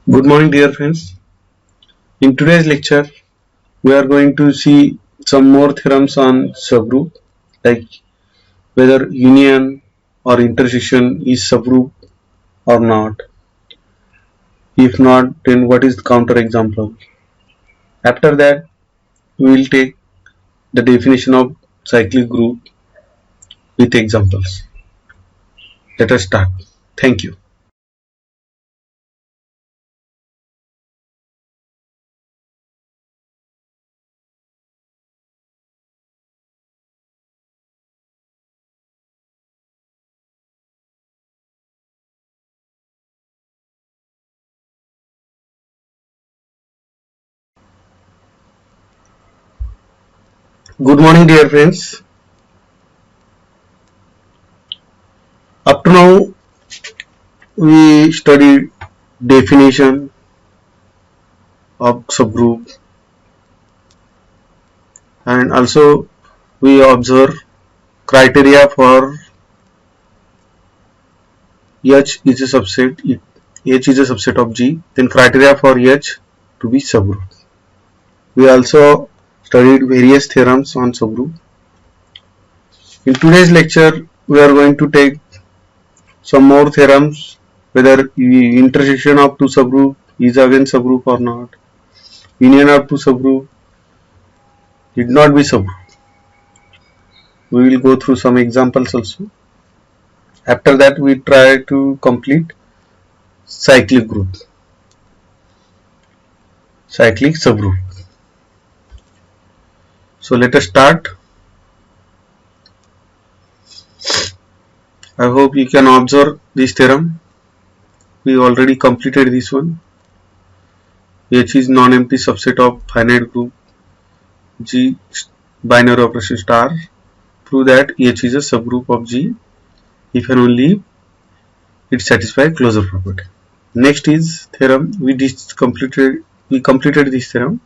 Good morning, dear friends. In today's lecture, we are going to see some more theorems on subgroup, like whether union or intersection is subgroup or not. If not, then what is the counterexample? After that, we will take the definition of cyclic group with examples. Let us start. Thank you. Good morning, dear friends. Up to now, we studied definition of subgroup, and also we observe criteria for H is a subset, if H is a subset of G, then criteria for H to be subgroup. We also studied various theorems on subgroup. In today's lecture, we are going to take some more theorems, whether the intersection of two subgroup is again subgroup or not, union of two subgroup did not be subgroup. We will go through some examples also. After that, we try to complete cyclic group, cyclic subgroup. So let us start. I hope you can observe this theorem. We already completed this one. H is non-empty subset of finite group G binary operation star. Prove that H is a subgroup of G if and only if it satisfies closure property. Next is theorem. We completed this theorem.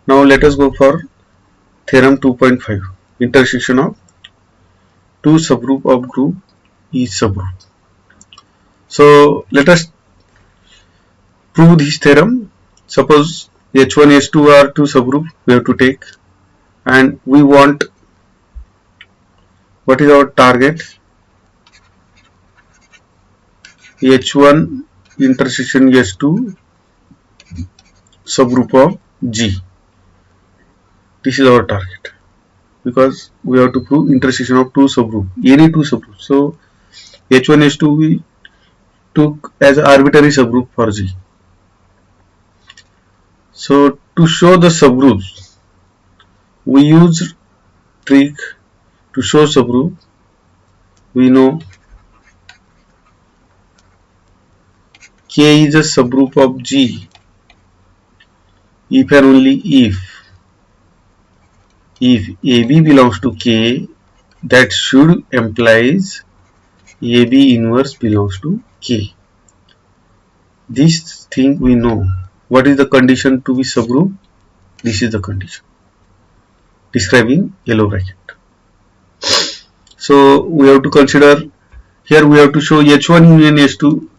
Now let us go for theorem 2.5. Intersection of two subgroup of group is subgroup. So let us prove this theorem. Suppose H1, H2 are two subgroup we have to take, and we want, what is our target? H1 intersection H2 subgroup of G. This is our target, because we have to prove intersection of two subgroup, any two subgroups. So H1, H2 we took as arbitrary subgroup for G. So to show the subgroups, we use trick to show subgroup. We know K is a subgroup of G if and only if AB belongs to K, that should implies AB inverse belongs to K. This thing we know. What is the condition to be subgroup? This is the condition described in yellow bracket. So we have to consider, here we have to show H1 union H2,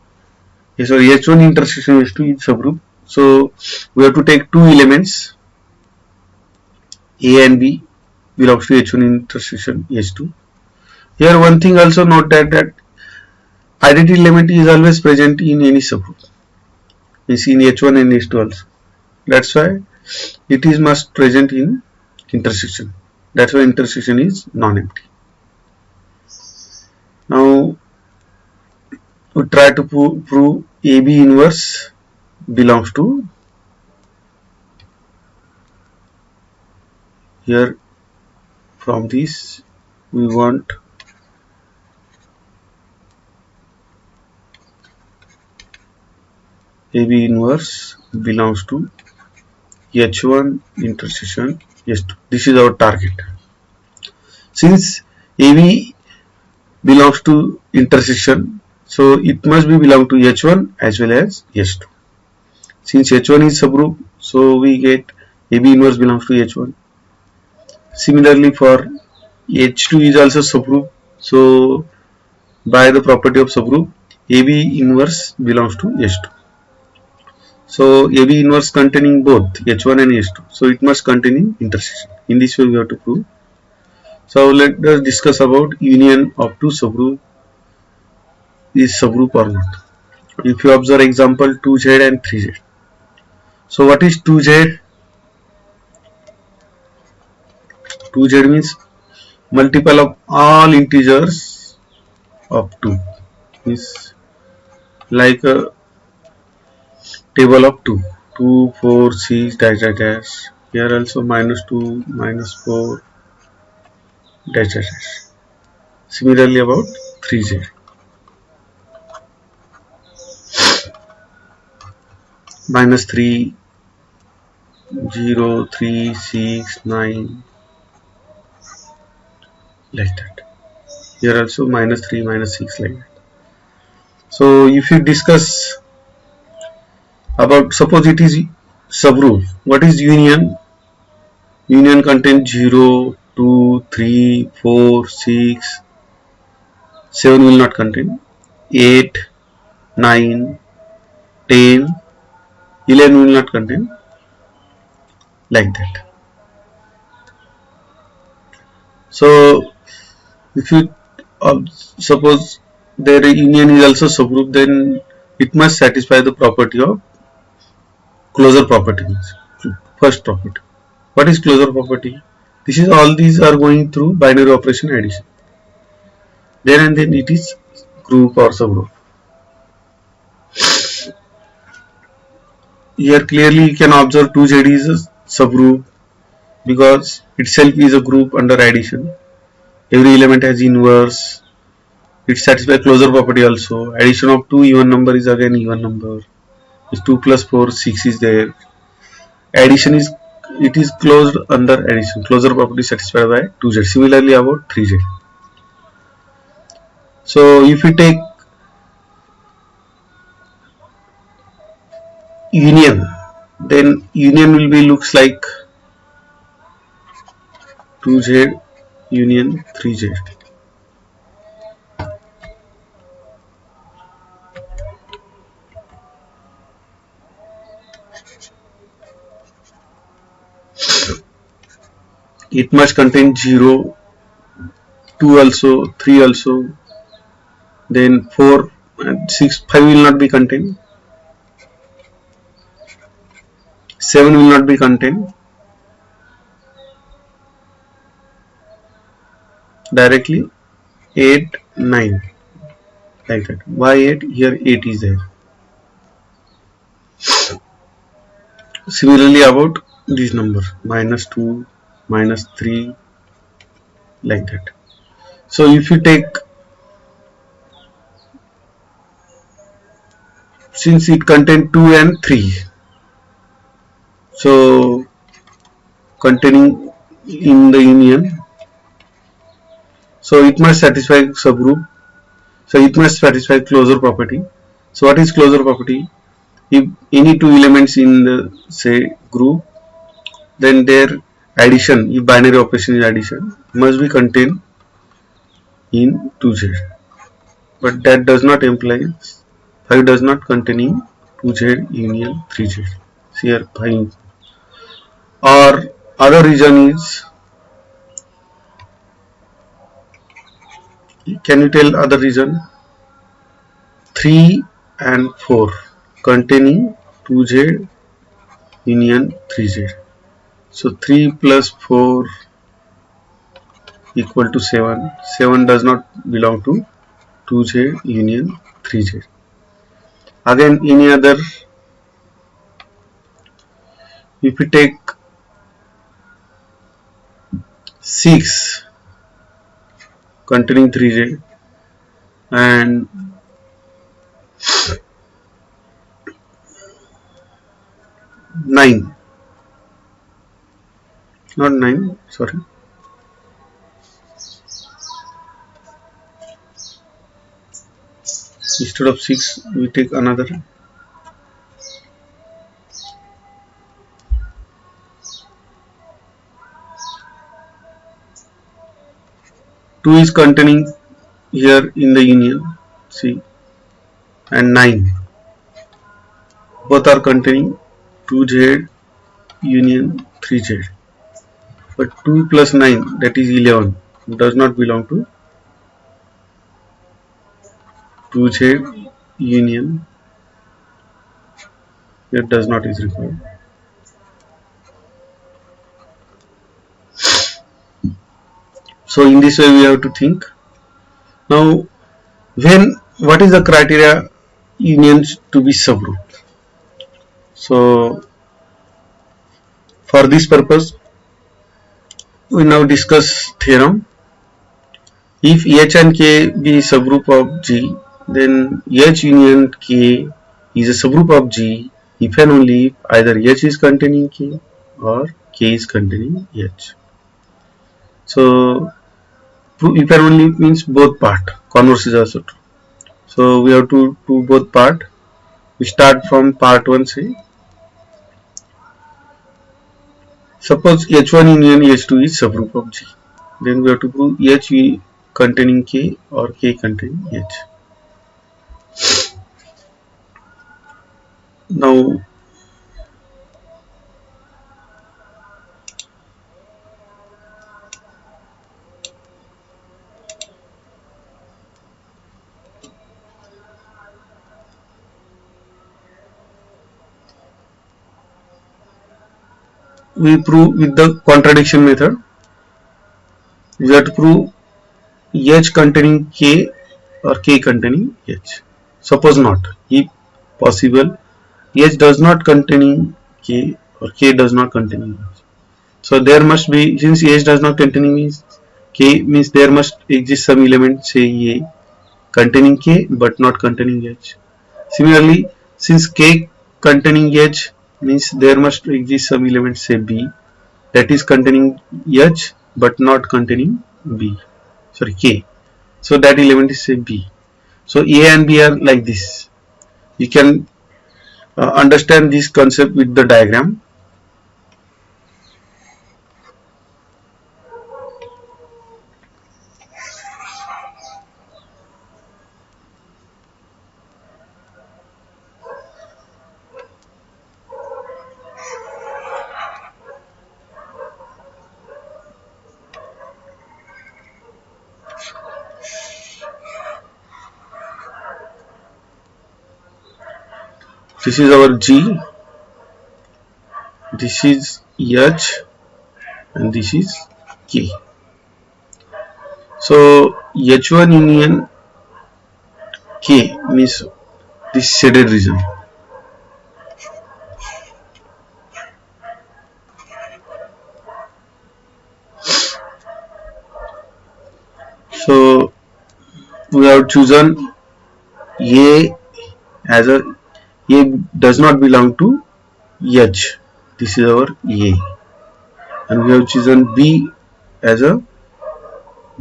sorry, H1 intersection H2 is subgroup. So we have to take two elements, A and B belongs to H1 intersection H2. Here one thing also note that identity element is always present in any subgroup. Is in H1 and H2 also. That's why it is must present in intersection. That's why intersection is non-empty. Now we try to prove AB inverse belongs to, here from this we want AB inverse belongs to H1 intersection H2. This is our target. Since AB belongs to intersection, so it must be belong to H1 as well as H2. Since H1 is subgroup, so we get AB inverse belongs to H1. Similarly for H2 is also subgroup, so by the property of subgroup, AB inverse belongs to H2. So AB inverse containing both H1 and H2. So it must contain intersection. In this way we have to prove. So let us discuss about union of two subgroup. Is subgroup or not? If you observe example 2Z and 3Z. So what is 2Z? 2Z means multiple of all integers of 2. Is like a table of 2. 2, 4, 6, dash, dash, dash. Here also minus 2, minus 4, dash, dash, dash. Similarly about 3Z. Minus 3, 0, 3, 6, 9, like that. Here also minus 3, minus 6, like that. So if you discuss about, suppose it is subgroup. What is union? Union contains 0, 2, 3, 4, 6, 7 will not contain, 8, 9, 10, 11 will not contain, like that. So if you suppose their union is also subgroup, then it must satisfy the property of closure property. First property. What is closure property? This is all these are going through binary operation addition. Then and then it is group or subgroup. Here clearly you can observe 2Z is a subgroup because itself is a group under addition. Every element has inverse. It satisfies closure property also. Addition of two even number is again even number. It's 2 plus 4, 6 is there. Addition is, it is closed under addition. Closure property satisfied by 2Z. Similarly about 3Z. So if we take union, then union will be looks like 2Z union 3Z. It must contain 0, 2 also, 3 also, then 4 and 6, 5 will not be contained, 7 will not be contained, directly 8, 9, like that. Why 8? Here 8 is there. Similarly about this number, minus 2, minus 3, like that. So if you take, since it contains 2 and 3, so containing in the union, so it must satisfy subgroup, so it must satisfy closure property. So what is closure property? If any two elements in the say group, then their addition, if binary operation is addition, must be contained in 2Z. But that does not imply 5 does not contain in 2Z union 3Z. Here 5. Or other reason is, can you tell other reason? 3 and 4 containing 2Z union 3Z. So 3 plus 4 equal to 7. 7 does not belong to 2Z union 3Z. Again, any other, if we take 6 containing 3Z and 9, not 9, sorry, instead of 6 we take another. Two is containing here in the union, see, and 9. both are containing 2z union 3z, but 2 plus 9, that is 11, does not belong to 2z union. It does not is required. So in this way we have to think. Now, what is the criteria unions to be subgroup? So for this purpose we now discuss theorem. If H and K be subgroup of G, then H union K is a subgroup of G if and only if either H is containing K or K is containing H. So if and only means both part, converse is also true. So we have to do both part. We start from part 1, say. Suppose H1 union H2 is subgroup of G. Then we have to prove H containing K or K containing H. Now, we prove with the contradiction method. We have to prove H containing K or K containing H. Suppose not. If possible, H does not containing K or K does not containing H. So there must be, since H does not containing means K, means there must exist some element, say A, containing K but not containing H. Similarly, since K containing H means there must exist some element, say B, that is containing H but not containing B. Sorry, K. So that element is, say, B. So A and B are like this. You can understand this concept with the diagram. This is our G, this is H, and this is K. So H1 union K means this shaded region. So we have chosen A as a does not belong to H. This is our A, and we have chosen B as a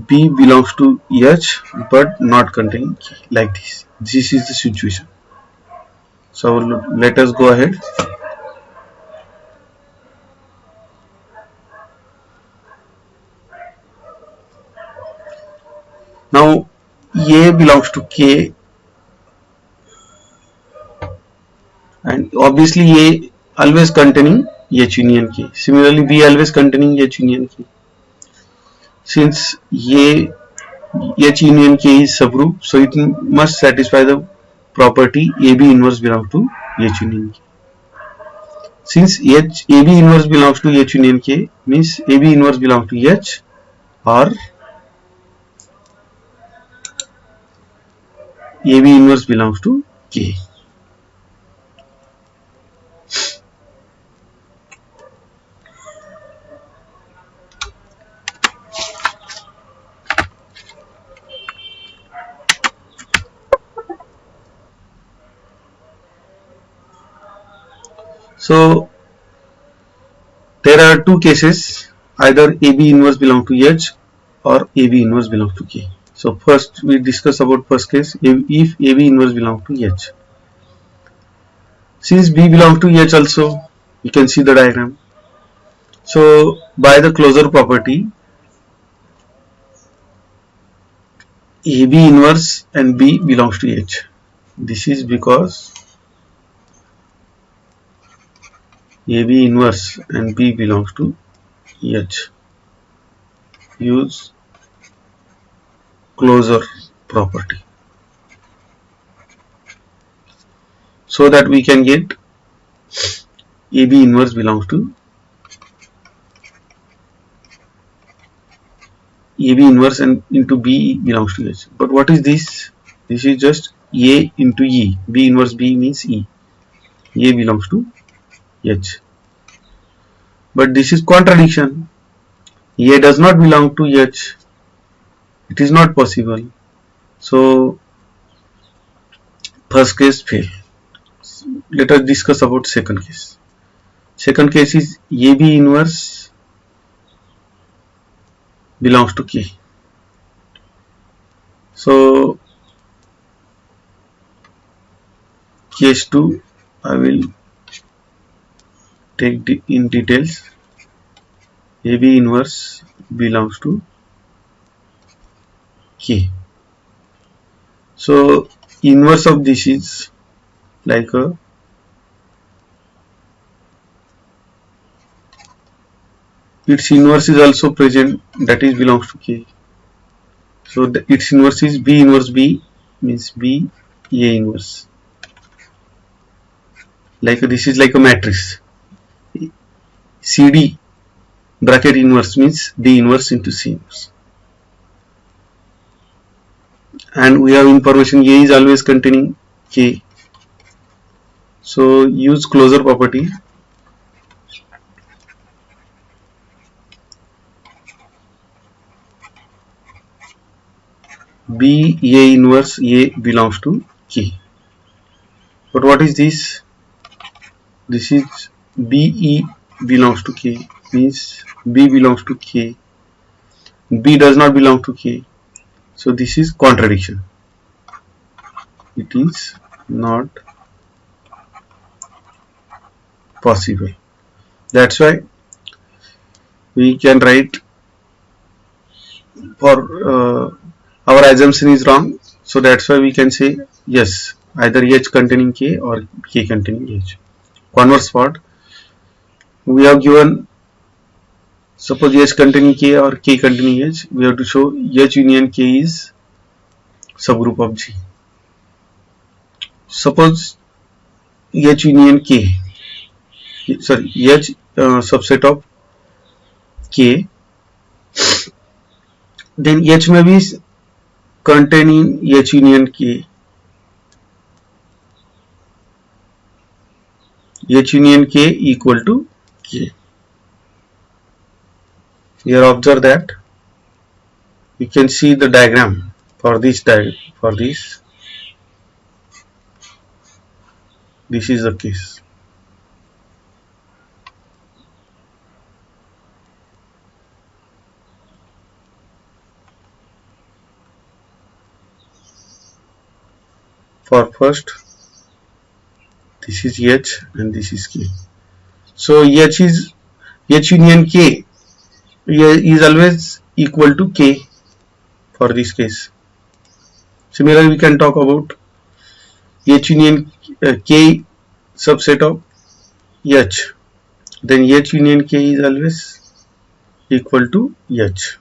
B belongs to H but not containing K, like this. This is the situation. So let us go ahead. Now A belongs to K, and obviously A always containing H union K. Similarly, B always containing H union K. Since A H union K is subgroup, so it must satisfy the property AB inverse belongs to H union K. Since AB inverse belongs to H union K, means AB inverse belongs to H or AB inverse belongs to K. So there are two cases, either AB inverse belongs to H or AB inverse belongs to K. So first we discuss about first case, if AB inverse belongs to H. Since B belongs to H also, you can see the diagram. So by the closure property, AB inverse and B belongs to H. This is because AB inverse and B belongs to H. Use closure property so that we can get AB inverse belongs to AB inverse and into B belongs to H. But what is this? This is just A into E. B inverse B means E. A belongs to H. But this is contradiction. A does not belong to H. It is not possible. So first case fail. Let us discuss about second case. Second case is AB inverse belongs to K. So case 2 I will take in details. AB inverse belongs to K. So inverse of this is like a its inverse is also present, that is belongs to K. So its inverse is B inverse B means B A inverse. Like this is like a matrix. CD bracket inverse means D inverse into C inverse. And we have information A is always containing K. So use closure property. B A inverse A belongs to K. But what is this? This is B E belongs to K, means B belongs to K. B does not belong to K. So this is contradiction. It is not possible. That's why we can write for our assumption is wrong. So that's why we can say yes, either H containing K or K containing H. Converse part, we have given suppose H containing K or K containing H, we have to show H union K is subgroup of G. Suppose H union K, sorry, H subset of K, then H may be containing H union K. H union K equal to K. Here observe that you can see the diagram for this this is the case. For first, this is H and this is K. So H union K is always equal to K for this case. Similarly, we can talk about H union K subset of H. Then H union K is always equal to H.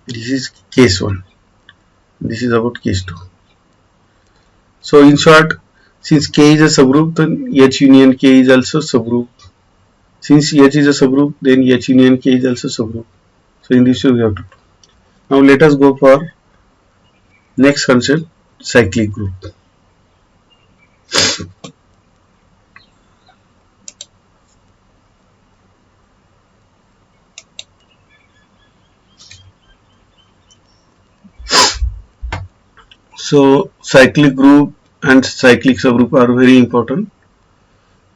This is case 1. This is about case 2. So in short, since K is a subgroup, then H union K is also subgroup. Since H is a subgroup, then H union K is also subgroup. So in this way we have to do. Now let us go for next concept, cyclic group. So cyclic group and cyclic subgroup are very important.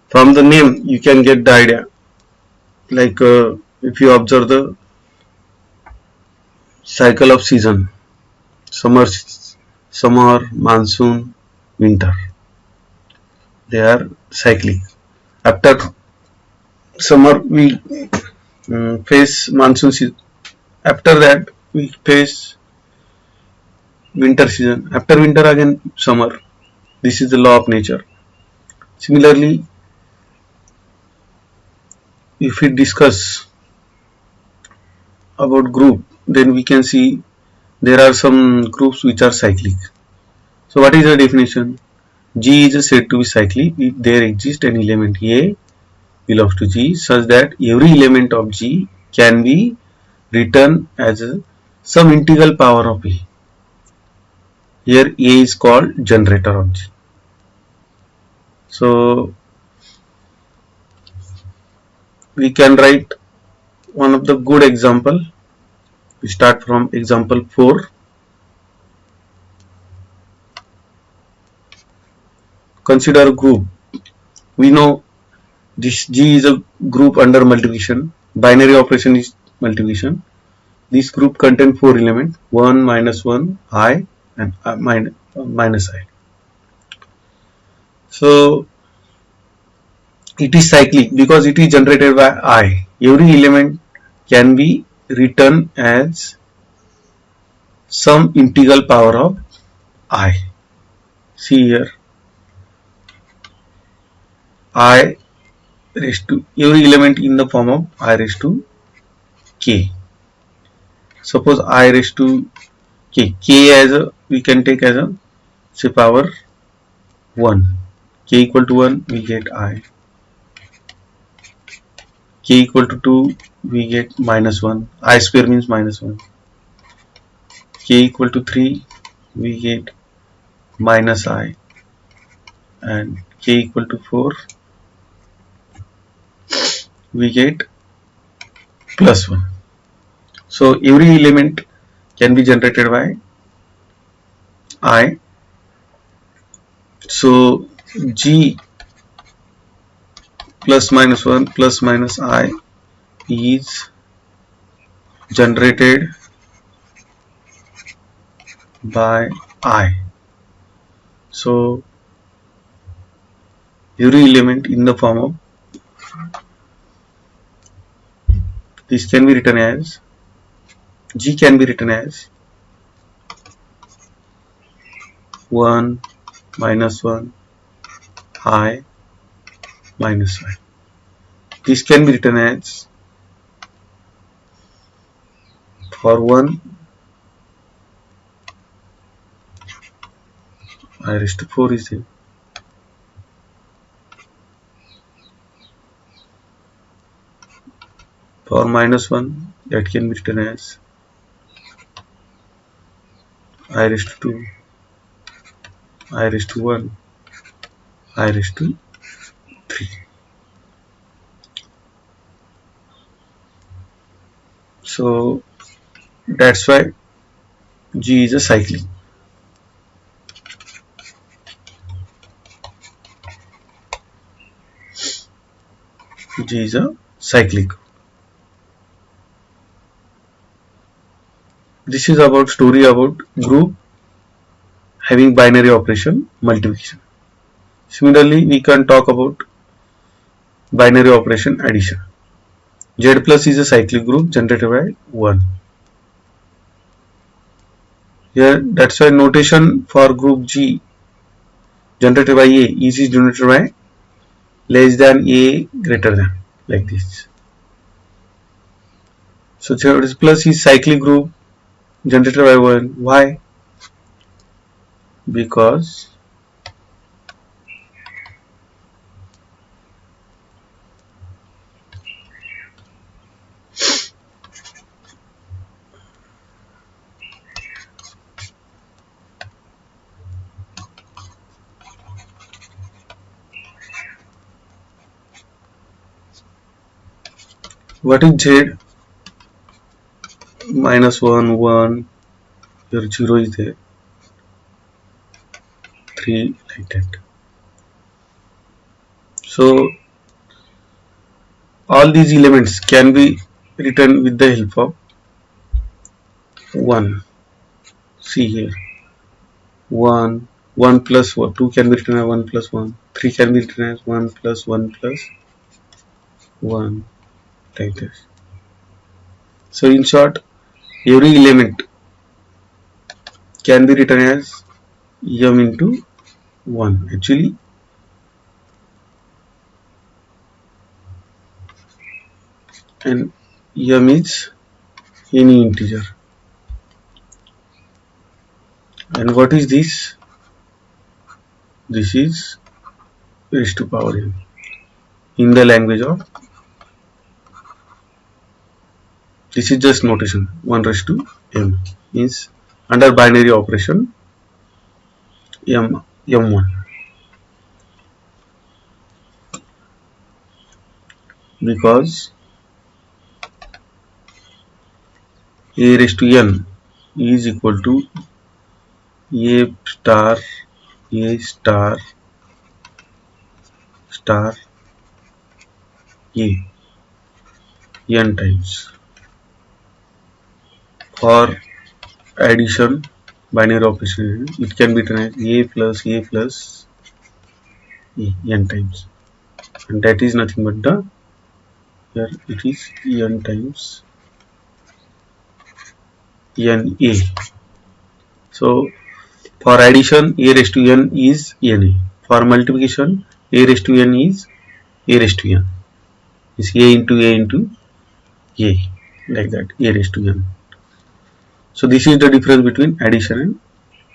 From the name you can get the idea. Like if you observe the cycle of season, summer, monsoon, winter, they are cyclic. After summer we face monsoon season. After that we face winter season. After winter again summer. This is the law of nature. Similarly, if we discuss about group, then we can see there are some groups which are cyclic. So what is the definition? G is said to be cyclic if there exists an element A belongs to G such that every element of G can be written as some integral power of A. Here A is called generator of G. So we can write one of the good example. We start from example 4. Consider a group. We know this G is a group under multiplication. Binary operation is multiplication. This group contains 4 elements, 1, minus 1, I and minus I. So it is cyclic because it is generated by I. Every element can be written as some integral power of I. See here, I raised to every element in the form of I raised to k. Suppose I raised to k as a, we can take as a, say, power 1. K equal to 1, we get I. K equal to 2, we get minus 1. I square means minus 1. K equal to 3, we get minus I. And k equal to 4, we get plus 1. So every element can be generated by I. So G plus minus 1 plus minus I is generated by I. So every element in the form of, this can be written as, G can be written as 1 minus 1 I minus I. This can be written as, for 1, I raised to 4 is there. For minus 1, that can be written as I raised to 2, I raised to 1, I raised to 3. So that's why G is a cyclic. G is a cyclic. This is about story about group having binary operation multiplication. Similarly, we can talk about binary operation addition. Z plus is a cyclic group generated by 1. Here, that's why notation for group G generated by A is generated by less than A greater than, like this. So Z plus is cyclic group generated by 1. Why? Because what is Z? Minus 1, 1, your 0 is there, 3, like that. So all these elements can be written with the help of 1. See here, 1, 1 plus 1, 2 can be written as 1 plus 1, 3 can be written as 1 plus 1 plus 1, like this. So in short, every element can be written as m into 1. Actually, and m is any integer. And what is this? This is raised to power n. In the language of, this is just notation, 1 raised to m means under binary operation m1, because a raised to n is equal to a star star a n times. For addition, binary operation, it can be written as a plus a n times, and that is nothing but the, here it is n times n a. So for addition, a raised to n is na. For multiplication, a raised to n is a raised to n. It's a into a, like that, a raised to n. So this is the difference between addition and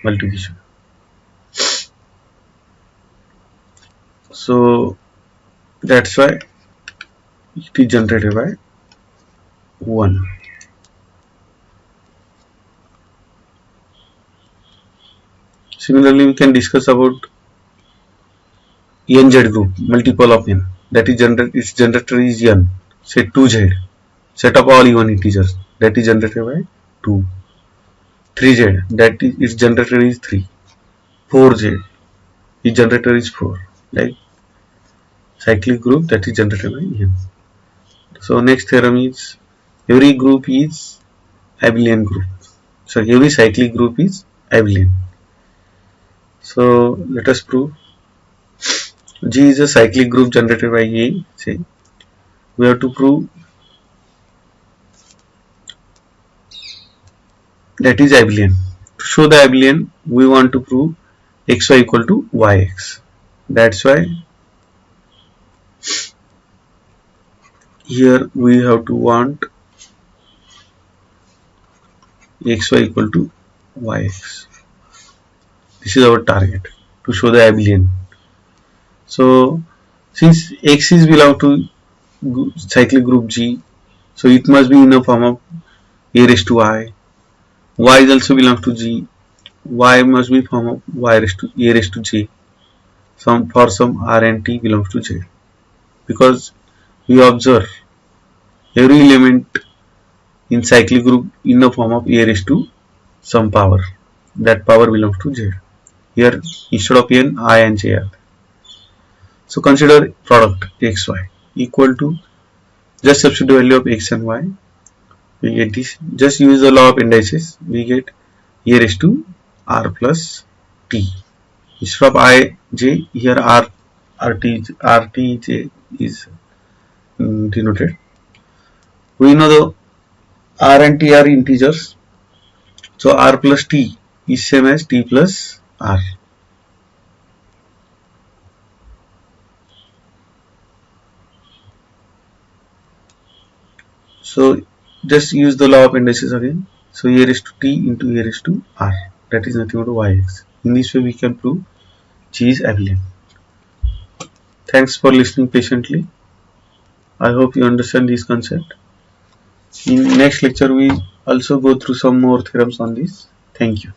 multiplication. So that's why it is generated by 1. Similarly, we can discuss about nz group, multiple of n. That is its generator is n. Say 2z, set of all even integers. That is generated by 2. 3z, that is its generator is 3. 4z, its generator is 4. Like cyclic group, that is generated by n. So next theorem is, every group is abelian group. So every cyclic group is abelian. So let us prove. G is a cyclic group generated by A. Say we have to prove that is abelian. To show the abelian, we want to prove xy equal to yx. That's why here we have to want xy equal to yx. This is our target, to show the abelian. So since x is belong to cyclic group G, so it must be in the form of a raised to y. Y is also belongs to G. Y must be form of a raised to j. For some r and t belongs to j. Because we observe every element in cyclic group in the form of a raised to some power. That power belongs to j. Here instead of n, I and j are. So consider product xy equal to, just substitute value of x and y. We get this. Just use the law of indices. We get a raised to r plus t. Instead of I, j, here rt is denoted. We know the r and t are integers. So r plus t is same as t plus r. So just use the law of indices again. So a raised to t into a raised to r. That is nothing but yx. In this way we can prove G is abelian. Thanks for listening patiently. I hope you understand this concept. In next lecture we also go through some more theorems on this. Thank you.